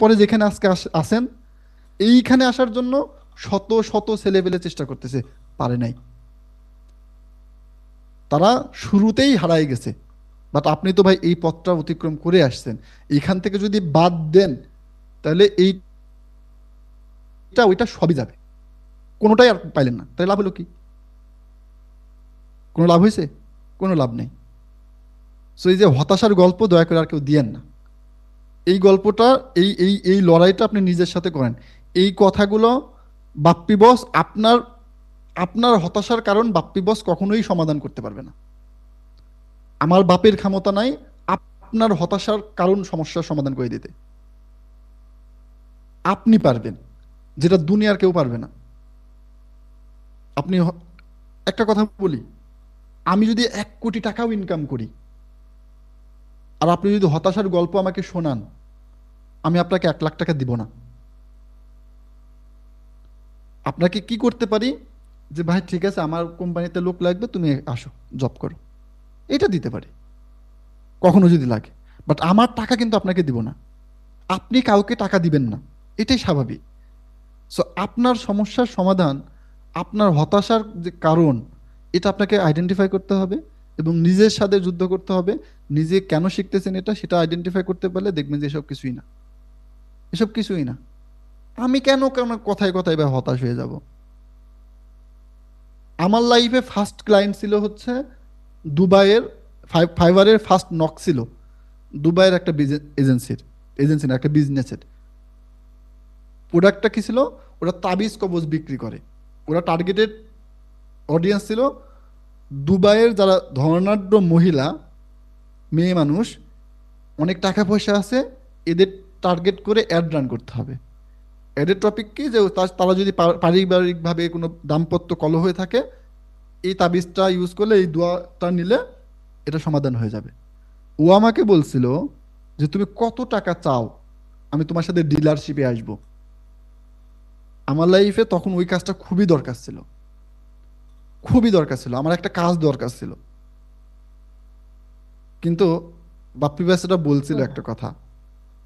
পরে যেখানে আজকে আসেন, এইখানে আসার জন্য শত শত ছেলেপেলে চেষ্টা করতেছে, পারে নাই। তারা শুরুতেই হারাই গেছে। বাট আপনি তো ভাই এই পথটা অতিক্রম করে আসছেন, এইখান থেকে যদি বাদ দেন তাহলে এইটা ওইটা সবই যাবে, কোনোটাই আর পাইলেন না, তাই লাভ হলো কি? কোনো লাভ হয়েছে? কোনো লাভ নেই। সো এই যে হতাশার গল্প দয়া করে আর কেউ দিয়েন না। এই গল্পটা, এই লড়াইটা আপনি নিজের সাথে করেন। এই কথাগুলো বাপ্পি বস আপনার আপনার হতাশার কারণ বাপ্পি বস কখনোই সমাধান করতে পারবে না। আমার বাপের ক্ষমতা নাই আপনার হতাশার কারণ সমস্যার সমাধান করে দিতে। আপনি পারবেন, যেটা দুনিয়ার কেউ পারবে না। আপনি একটা কথা বলি, আমি যদি 1 কোটি টাকাও ইনকাম করি আর আপনি যদি হতাশার গল্প আমাকে শোনান, আমি আপনাকে 1 লাখ টাকা দিব না। আপনাকে কি করতে পারি, যে ভাই ঠিক আছে আমার কোম্পানিতে লোক লাগবে, তুমি আসো, জব করো, এটা দিতে পারি কখনো যদি লাগে। বাট আমার টাকা কিন্তু আপনাকে দিব না, আপনি কাউকে টাকা দিবেন না, এটাই স্বাভাবিক। সো আপনার সমস্যার সমাধান, আপনার হতাশার যে কারণ, এটা আপনাকে আইডেন্টিফাই করতে হবে এবং নিজের সাথে যুদ্ধ করতে হবে। নিজে কেন শিখতেছেন এটা, সেটা আইডেন্টিফাই করতে পারলে দেখবেন যে এসব কিছুই না, এসব কিছুই না। আমি কেন কেন কথায় কথায় বা হতাশ হয়ে যাব? আমার লাইফে ফার্স্ট ক্লায়েন্ট ছিল হচ্ছে দুবাইয়ের, ফাইবারের ফার্স্ট নক ছিল দুবাইয়ের একটা এজেন্সি না, একটা বিজনেসের। প্রোডাক্টটা কি ছিল? ওরা তাবিজ কবজ বিক্রি করে। ওরা টার্গেটেড অডিয়েন্স ছিল দুবাইয়ের যারা ধনাঢ্য মহিলা, মেয়ে মানুষ, অনেক টাকা পয়সা আছে, এদের টার্গেট করে অ্যাড রান করতে হবে। অ্যাডের টপিক কি, যে তারা যদি পারিবারিকভাবে কোনো দাম্পত্য কলহ হয়ে থাকে, এই তাবিজটা ইউজ করলে, এই দোয়াটা নিলে এটা সমাধান হয়ে যাবে। ও আমাকে বলছিল যে তুমি কত টাকা চাও, আমি তোমার সাথে ডিলারশিপে আসবো। আমার লাইফে তখন ওই কাজটা খুবই দরকার ছিল, খুবই দরকার ছিল, আমার একটা কাজ দরকার ছিল। কিন্তু বাপ্পি ভাই সেটা বলছিল একটা কথা,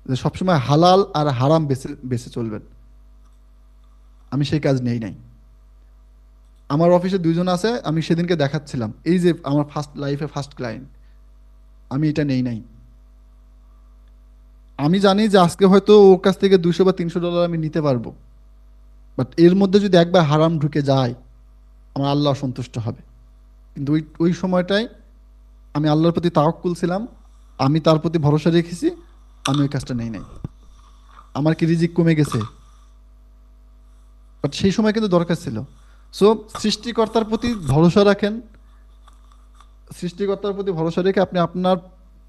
যে সবসময় হালাল আর হারাম বেছে বেছে চলবেন। আমি সেই কাজ নেই নাই। আমার অফিসে 2 জন আছে, আমি সেদিনকে দেখাচ্ছিলাম, এই যে আমার ফার্স্ট লাইফে ফার্স্ট ক্লায়েন্ট, আমি এটা নেই নাই। আমি জানি যে আজকে হয়তো ওর কাছ থেকে 200 বা 300 ডলার আমি নিতে পারবো, বাট এর মধ্যে যদি একবার হারাম ঢুকে যায়, আমার আল্লাহ সন্তুষ্ট হবে। কিন্তু ওই ওই সময়টায় আমি আল্লাহর প্রতি তাওয়াক্কুল ছিলাম, আমি তার প্রতি ভরসা রেখেছি, আমি ওই কাজটা নেই নাই। আমার কি রিজিক কমে গেছে? বাট সেই সময় কিন্তু দরকার ছিল। সো সৃষ্টিকর্তার প্রতি ভরসা রাখেন, সৃষ্টিকর্তার প্রতি ভরসা রেখে আপনি আপনার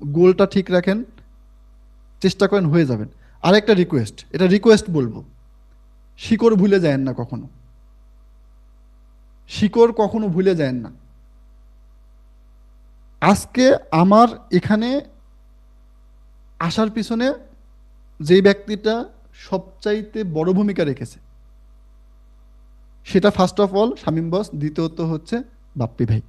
গোলটা ঠিক রাখেন, চেষ্টা করেন, হয়ে যাবেন। আর একটা রিকোয়েস্ট, এটা রিকোয়েস্ট বলবো, শিকড় ভুলে যায়েন না কখনো, শিকড় কখনো ভুলে যায়েন না। আজকে আমার এখানে আসার পিছনে যেই ব্যক্তিটা সবচাইতে বড় ভূমিকা রেখেছে, সেটা ফার্স্ট অফ অল শামীম বস, দ্বিতীয়ত হচ্ছে বাপ্পি ভাই।